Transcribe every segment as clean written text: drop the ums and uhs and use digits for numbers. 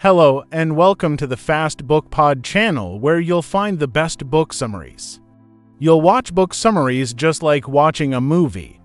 Hello, and welcome to the Fast Book Pod channel, where you'll find the best book summaries. You'll watch book summaries just like watching a movie.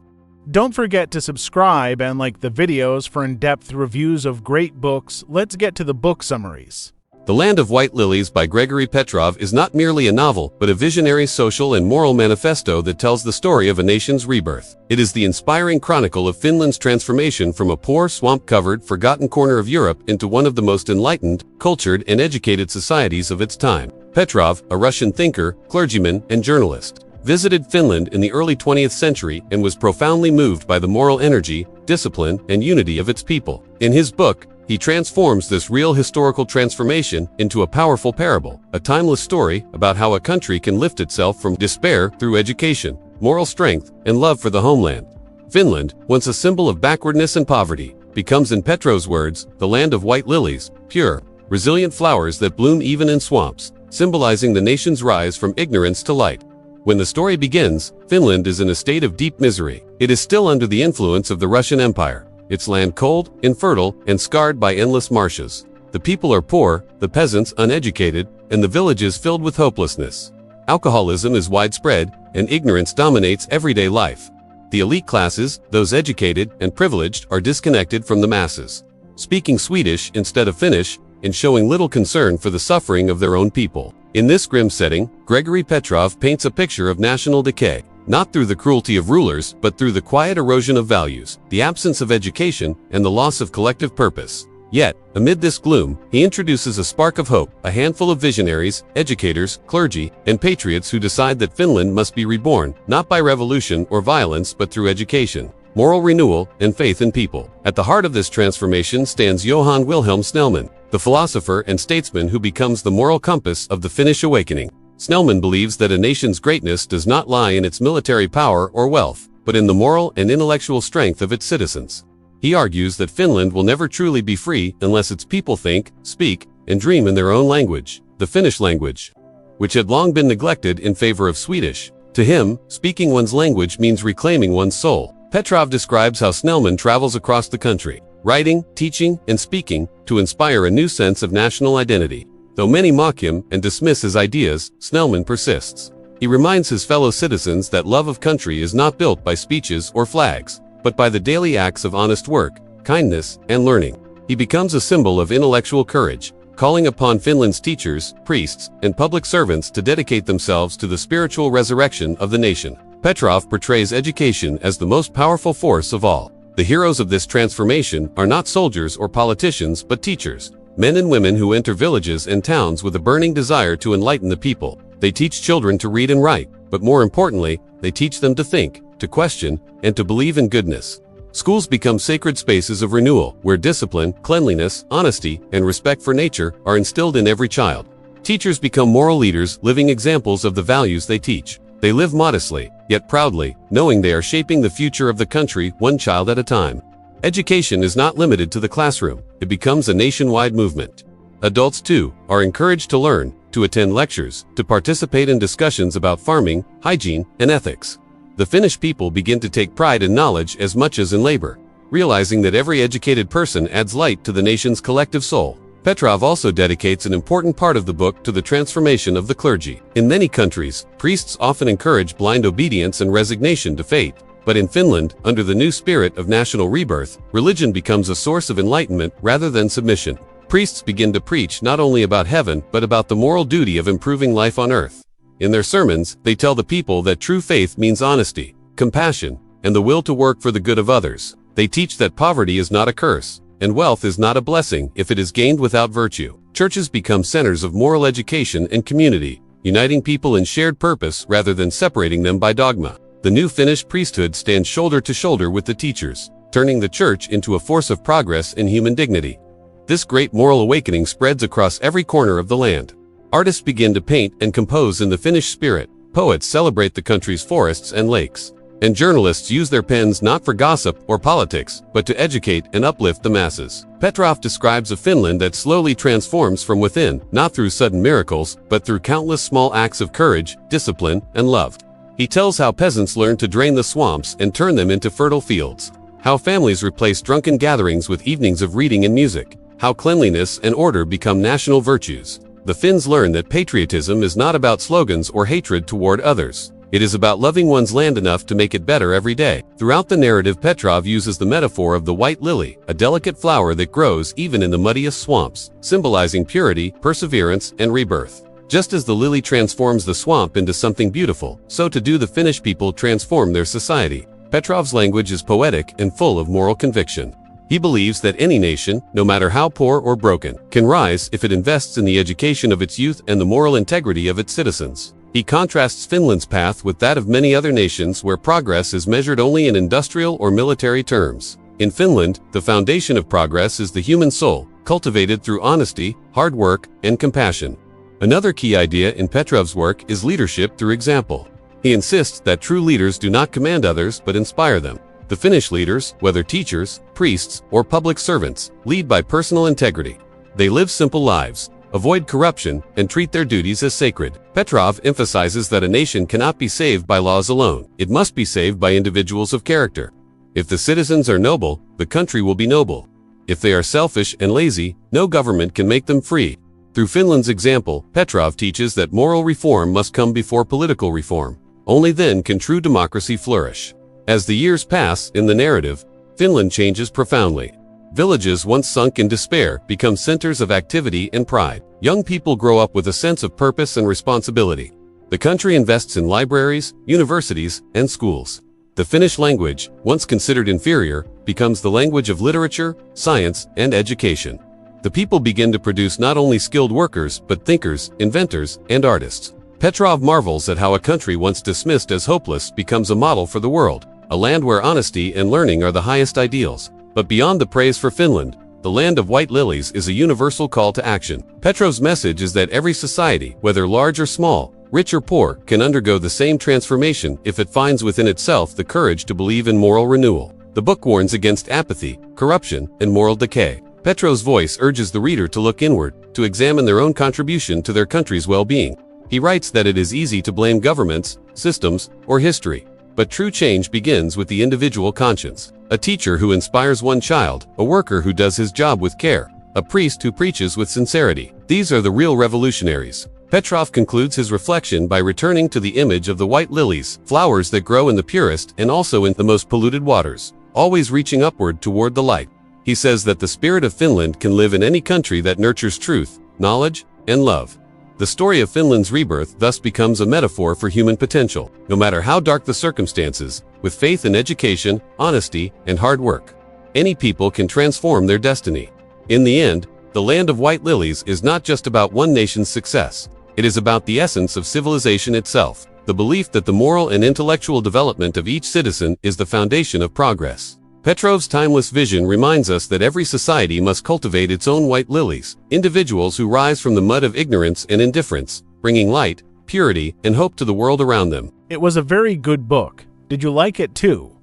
Don't forget to subscribe and like the videos for in-depth reviews of great books. Let's get to the book summaries. The Land of White Lilies by Grigory Petrov is not merely a novel, but a visionary social and moral manifesto that tells the story of a nation's rebirth. It is the inspiring chronicle of Finland's transformation from a poor, swamp-covered, forgotten corner of Europe into one of the most enlightened, cultured, and educated societies of its time. Petrov, a Russian thinker, clergyman, and journalist, visited Finland in the early 20th century and was profoundly moved by the moral energy, discipline, and unity of its people. In his book, he transforms this real historical transformation into a powerful parable, a timeless story about how a country can lift itself from despair through education, moral strength, and love for the homeland. Finland, once a symbol of backwardness and poverty, becomes, in Petrov's words, the land of white lilies, pure, resilient flowers that bloom even in swamps, symbolizing the nation's rise from ignorance to light. When the story begins, Finland is in a state of deep misery. It is still under the influence of the Russian Empire, its land cold, infertile, and scarred by endless marshes. The people are poor, the peasants uneducated, and the villages filled with hopelessness. Alcoholism is widespread, and ignorance dominates everyday life. The elite classes, those educated and privileged, are disconnected from the masses, speaking Swedish instead of Finnish, and showing little concern for the suffering of their own people. In this grim setting, Grigory Petrov paints a picture of national decay, not through the cruelty of rulers, but through the quiet erosion of values, the absence of education, and the loss of collective purpose. Yet, amid this gloom, he introduces a spark of hope, a handful of visionaries, educators, clergy, and patriots who decide that Finland must be reborn, not by revolution or violence, but through education, moral renewal, and faith in people. At the heart of this transformation stands Johann Wilhelm Snellman, the philosopher and statesman who becomes the moral compass of the Finnish awakening. Snellman believes that a nation's greatness does not lie in its military power or wealth, but in the moral and intellectual strength of its citizens. He argues that Finland will never truly be free unless its people think, speak, and dream in their own language, the Finnish language, which had long been neglected in favor of Swedish. To him, speaking one's language means reclaiming one's soul. Petrov describes how Snellman travels across the country, writing, teaching, and speaking, to inspire a new sense of national identity. Though many mock him and dismiss his ideas, Snellman persists. He reminds his fellow citizens that love of country is not built by speeches or flags, but by the daily acts of honest work, kindness, and learning. He becomes a symbol of intellectual courage, calling upon Finland's teachers, priests, and public servants to dedicate themselves to the spiritual resurrection of the nation. Petrov portrays education as the most powerful force of all. The heroes of this transformation are not soldiers or politicians, but teachers. Men and women who enter villages and towns with a burning desire to enlighten the people. They teach children to read and write, but more importantly, they teach them to think, to question, and to believe in goodness. Schools become sacred spaces of renewal, where discipline, cleanliness, honesty, and respect for nature are instilled in every child. Teachers become moral leaders, living examples of the values they teach. They live modestly, yet proudly, knowing they are shaping the future of the country one child at a time. Education is not limited to the classroom. It becomes a nationwide movement. Adults, too, are encouraged to learn, to attend lectures, to participate in discussions about farming, hygiene, and ethics. The Finnish people begin to take pride in knowledge as much as in labor, realizing that every educated person adds light to the nation's collective soul. Petrov also dedicates an important part of the book to the transformation of the clergy. In many countries, priests often encourage blind obedience and resignation to fate. But in Finland, under the new spirit of national rebirth, religion becomes a source of enlightenment rather than submission. Priests begin to preach not only about heaven, but about the moral duty of improving life on earth. In their sermons, they tell the people that true faith means honesty, compassion, and the will to work for the good of others. They teach that poverty is not a curse, and wealth is not a blessing if it is gained without virtue. Churches become centers of moral education and community, uniting people in shared purpose rather than separating them by dogma. The new Finnish priesthood stands shoulder to shoulder with the teachers, turning the church into a force of progress and human dignity. This great moral awakening spreads across every corner of the land. Artists begin to paint and compose in the Finnish spirit, poets celebrate the country's forests and lakes, and journalists use their pens not for gossip or politics, but to educate and uplift the masses. Petrov describes a Finland that slowly transforms from within, not through sudden miracles, but through countless small acts of courage, discipline, and love. He tells how peasants learn to drain the swamps and turn them into fertile fields, how families replace drunken gatherings with evenings of reading and music, How cleanliness and order become national virtues. The Finns learn that patriotism is not about slogans or hatred toward others. It is about loving one's land enough to make it better every day. Throughout the narrative, Petrov uses the metaphor of the white lily, a delicate flower that grows even in the muddiest swamps, symbolizing purity, perseverance, and rebirth. Just as the lily transforms the swamp into something beautiful, so too do the Finnish people transform their society. Petrov's language is poetic and full of moral conviction. He believes that any nation, no matter how poor or broken, can rise if it invests in the education of its youth and the moral integrity of its citizens. He contrasts Finland's path with that of many other nations where progress is measured only in industrial or military terms. In Finland, the foundation of progress is the human soul, cultivated through honesty, hard work, and compassion. Another key idea in Petrov's work is leadership through example. He insists that true leaders do not command others but inspire them. The Finnish leaders, whether teachers, priests, or public servants, lead by personal integrity. They live simple lives, avoid corruption, and treat their duties as sacred. Petrov emphasizes that a nation cannot be saved by laws alone. It must be saved by individuals of character. If the citizens are noble, the country will be noble. If they are selfish and lazy, no government can make them free. Through Finland's example, Petrov teaches that moral reform must come before political reform. Only then can true democracy flourish. As the years pass in the narrative, Finland changes profoundly. Villages once sunk in despair become centers of activity and pride. Young people grow up with a sense of purpose and responsibility. The country invests in libraries, universities, and schools. The Finnish language, once considered inferior, becomes the language of literature, science, and education. The people begin to produce not only skilled workers, but thinkers, inventors, and artists. Petrov marvels at how a country once dismissed as hopeless becomes a model for the world, a land where honesty and learning are the highest ideals. But beyond the praise for Finland, the Land of White Lilies is a universal call to action. Petrov's message is that every society, whether large or small, rich or poor, can undergo the same transformation if it finds within itself the courage to believe in moral renewal. The book warns against apathy, corruption, and moral decay. Petrov's voice urges the reader to look inward, to examine their own contribution to their country's well-being. He writes that it is easy to blame governments, systems, or history, but true change begins with the individual conscience. A teacher who inspires one child, a worker who does his job with care, a priest who preaches with sincerity. These are the real revolutionaries. Petrov concludes his reflection by returning to the image of the white lilies, flowers that grow in the purest and also in the most polluted waters, always reaching upward toward the light. He says that the spirit of Finland can live in any country that nurtures truth, knowledge, and love. The story of Finland's rebirth thus becomes a metaphor for human potential. No matter how dark the circumstances, with faith in education, honesty, and hard work, any people can transform their destiny. In the end, the Land of White Lilies is not just about one nation's success. It is about the essence of civilization itself, the belief that the moral and intellectual development of each citizen is the foundation of progress. Petrov's timeless vision reminds us that every society must cultivate its own white lilies, individuals who rise from the mud of ignorance and indifference, bringing light, purity, and hope to the world around them. It was a very good book. Did you like it too?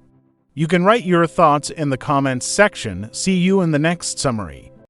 You can write your thoughts in the comments section. See you in the next summary.